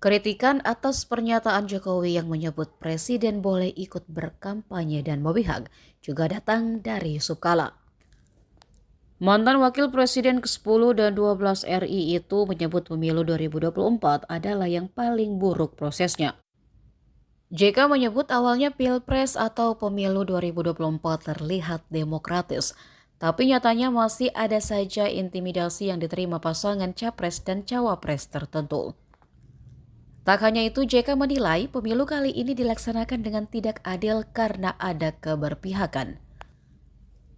Kritikan atas pernyataan Jokowi yang menyebut presiden boleh ikut berkampanye dan memihak juga datang dari Yusuf Kala. Mantan Wakil Presiden ke-10 dan 12 RI itu menyebut pemilu 2024 adalah yang paling buruk prosesnya. JK menyebut awalnya Pilpres atau pemilu 2024 terlihat demokratis, tapi nyatanya masih ada saja intimidasi yang diterima pasangan Capres dan Cawapres tertentu. Tak hanya itu, JK menilai pemilu kali ini dilaksanakan dengan tidak adil karena ada keberpihakan.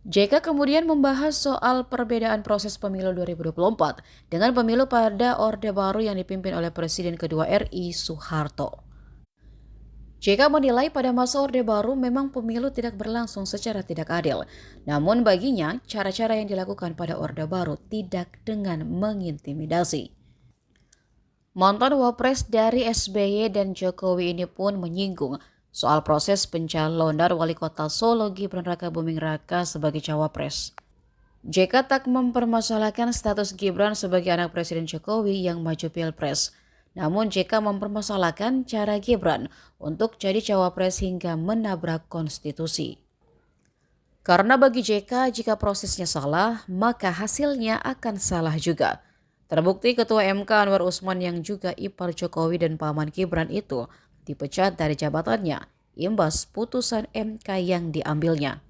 JK kemudian membahas soal perbedaan proses pemilu 2024 dengan pemilu pada Orde Baru yang dipimpin oleh Presiden kedua RI Soeharto. JK menilai pada masa Orde Baru memang pemilu tidak berlangsung secara tidak adil. Namun baginya, cara-cara yang dilakukan pada Orde Baru tidak dengan mengintimidasi. Mantan Wapres dari SBY dan Jokowi ini pun menyinggung soal proses pencalonan Wali Kota Solo Gibran Rakabuming Raka sebagai Cawapres. JK tak mempermasalahkan status Gibran sebagai anak Presiden Jokowi yang maju Pilpres. Namun JK mempermasalahkan cara Gibran untuk jadi Cawapres hingga menabrak konstitusi. Karena bagi JK, jika prosesnya salah, maka hasilnya akan salah juga. Terbukti Ketua MK Anwar Usman yang juga ipar Jokowi dan paman Gibran itu dipecat dari jabatannya imbas putusan MK yang diambilnya.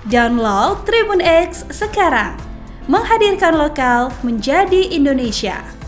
Download Tribun X sekarang, menghadirkan lokal menjadi Indonesia.